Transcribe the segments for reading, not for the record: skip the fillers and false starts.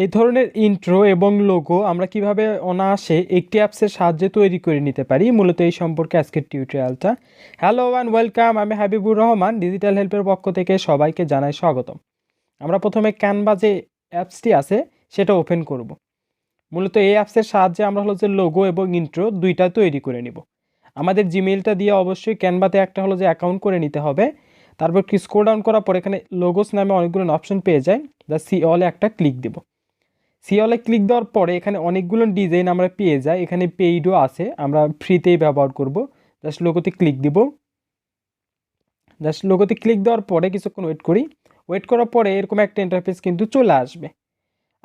এই ধরনের ইন্ট্রো এবং লোগো আমরা কিভাবে অনায়াসে একটি অ্যাপসের সাহায্যে তৈরি করে নিতে পারি, মূলত এই সম্পর্কে আজকের টিউটোরিয়ালটা। হ্যালো অ্যান্ড ওয়েলকাম, আমি হাবিবুর রহমান, ডিজিটাল হেল্পের পক্ষ থেকে সবাইকে জানাই স্বাগতম। আমরা প্রথমে ক্যানভা যে অ্যাপসটি আছে সেটা ওপেন করব। মূলত এই অ্যাপসের সাহায্যে আমরা যে লোগো এবং ইন্ট্রো দুইটা তৈরি করে নিব। আমাদের জিমেইলটা দিয়ে অবশ্যই ক্যানভাতে একটা অ্যাকাউন্ট করে নিতে হবে। তারপর কি স্ক্রল ডাউন করার পর এখানে লোগোস নামে অনেকগুলো অপশন পেয়ে যায়, যা সি অলে একটা ক্লিক দেব। সিওলে ক্লিক দেওয়ার পরে এখানে অনেকগুলো ডিজাইন আমরা পেয়ে যাই। এখানে পেইডও আছে, আমরা ফ্রিতেই ব্যবহার করব। জাস্ট লোগোতে ক্লিক দিব। জাস্ট লোগোতে ক্লিক দেওয়ার পরে কিছুক্ষণ ওয়েট করি। ওয়েট করার পরে এরকম একটা ইন্টারফেস কিন্তু চলে আসবে।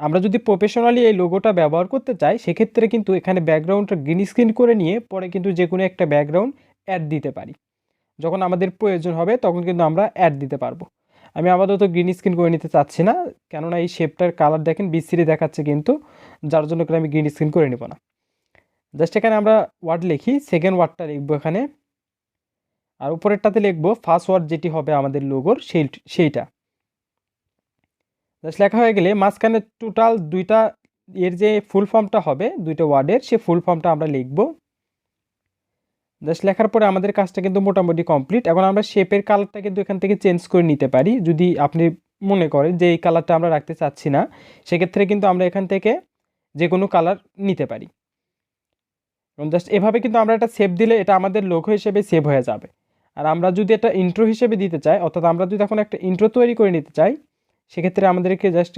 আমরা যদি প্রফেশনালি এই লোগোটা ব্যবহার করতে চাই, সেক্ষেত্রে কিন্তু এখানে ব্যাকগ্রাউন্ডটা গ্রিন স্ক্রিন করে নিয়ে পরে কিন্তু যে কোনো একটা ব্যাকগ্রাউন্ড অ্যাড দিতে পারি। যখন আমাদের প্রয়োজন হবে তখন কিন্তু আমরা অ্যাড দিতে পারবো। আমি আপাতত গ্রিন স্ক্রিন করে নিতে চাচ্ছি না, কেননা এই শেপটার কালার দেখেন বিশ্রী দেখাচ্ছে, কিন্তু যার জন্য করে আমি গ্রিন স্ক্রিন করে নেব না। জাস্ট এখানে আমরা ওয়ার্ড লিখি, সেকেন্ড ওয়ার্ডটা লিখবো এখানে, আর উপরেরটাতে লিখবো ফার্স্ট ওয়ার্ড যেটি হবে আমাদের লোগোর সেইটা। জাস্ট লেখা হয়ে গেলে মাঝখানে টোটাল দুইটা এর যে ফুল ফর্মটা হবে দুইটা ওয়ার্ডের, সে ফুল ফর্মটা আমরা লিখবো। জাস্ট লেখার পরে আমাদের কাজটা কিন্তু মোটামুটি কমপ্লিট। এখন আমরা শেপের কালারটা কিন্তু এখান থেকে চেঞ্জ করে নিতে পারি। যদি আপনি মনে করেন যে এই কালারটা আমরা রাখতে চাচ্ছি না, সেক্ষেত্রে কিন্তু আমরা এখান থেকে যে কোনো কালার নিতে পারি। এবং জাস্ট এভাবে কিন্তু আমরা একটা সেভ দিলে এটা আমাদের লোগো হিসেবে সেভ হয়ে যাবে। আর আমরা যদি এটা ইন্ট্রো হিসেবে দিতে চাই, অর্থাৎ আমরা যদি এখন একটা ইন্ট্রো তৈরি করে নিতে চাই, সেক্ষেত্রে আমাদেরকে জাস্ট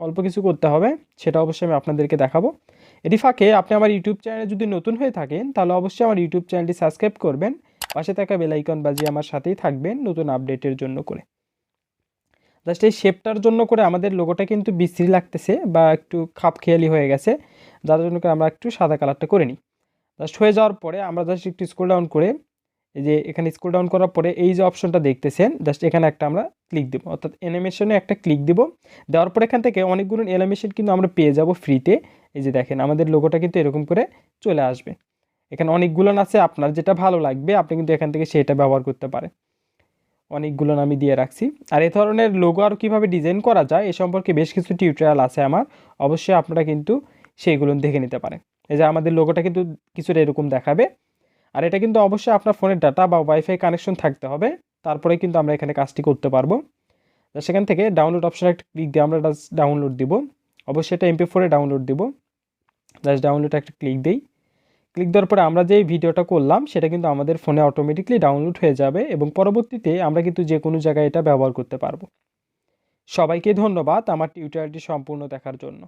অল্প কিছু করতে হবে, সেটা অবশ্যই আমি আপনাদেরকে দেখাবো। এটি ফাঁকে আপনি আমার ইউটিউব চ্যানেলে যদি নতুন হয়ে থাকেন, তাহলে অবশ্যই আমার ইউটিউব চ্যানেলটি সাবস্ক্রাইব করবেন, পাশে থাকা বেল আইকন বাজিয়ে আমার সাথেই থাকবেন নতুন আপডেটের জন্য করে। জাস্ট এই শেপটার জন্য করে আমাদের লোগোটা কিন্তু বিশ্রী লাগতেছে বা একটু খাপখেয়ালি হয়ে গেছে, যার জন্য করে আমরা একটু সাদা কালারটা করে নিই। জাস্ট হয়ে যাওয়ার পরে আমরা জাস্ট একটু স্ক্রল ডাউন করে, এই যে এখানে স্ক্রল ডাউন করার পরে এই যে অপশনটা দেখতেছেন, জাস্ট এখানে একটা আমরা ক্লিক দেবো, অর্থাৎ অ্যানিমেশনে একটা ক্লিক দিব। দেওয়ার পর এখান থেকে অনেকগুলো অ্যানিমেশন কিন্তু আমরা পেয়ে যাব ফ্রিতে। এই যে দেখেন আমাদের লোগোটা কিন্তু এরকম করে চলে আসবে। এখানে অনেকগুলো আছে, আপনার যেটা ভালো লাগবে আপনি কিন্তু এখান থেকে সেটা ব্যবহার করতে পারেন। অনেকগুলো আমি দিয়ে রাখছি। আর এই ধরনের লোগো আর কীভাবে ডিজাইন করা যায় এ সম্পর্কে বেশ কিছু টিউটোরিয়াল আছে আমার, অবশ্যই আপনারা কিন্তু সেইগুলো দেখে নিতে পারেন। এই যে আমাদের লোগোটা কিন্তু কিছুটা এরকম দেখাবে। আর এটা কিন্তু অবশ্যই আপনার ফোনের ডাটা বা ওয়াইফাই কানেকশন থাকতে হবে, তারপরে কিন্তু আমরা এখানে কাজটি করতে পারবো। সেখান থেকে ডাউনলোড অপশন একটা ক্লিক দিয়ে আমরা ডাউনলোড দিব। অবশ্যই এটা MP4 ডাউনলোড দিব। জাস্ট ডাউনলোড একটা ক্লিক দিই। ক্লিক দেওয়ার পরে আমরা যে ভিডিওটা করলাম সেটা কিন্তু আমাদের ফোনে অটোমেটিকলি ডাউনলোড হয়ে যাবে, এবং পরবর্তীতে আমরা কিন্তু যে কোনো জায়গায় এটা ব্যবহার করতে পারবো। সবাইকে ধন্যবাদ আমার টিউটোরিয়ালটি সম্পূর্ণ দেখার জন্য।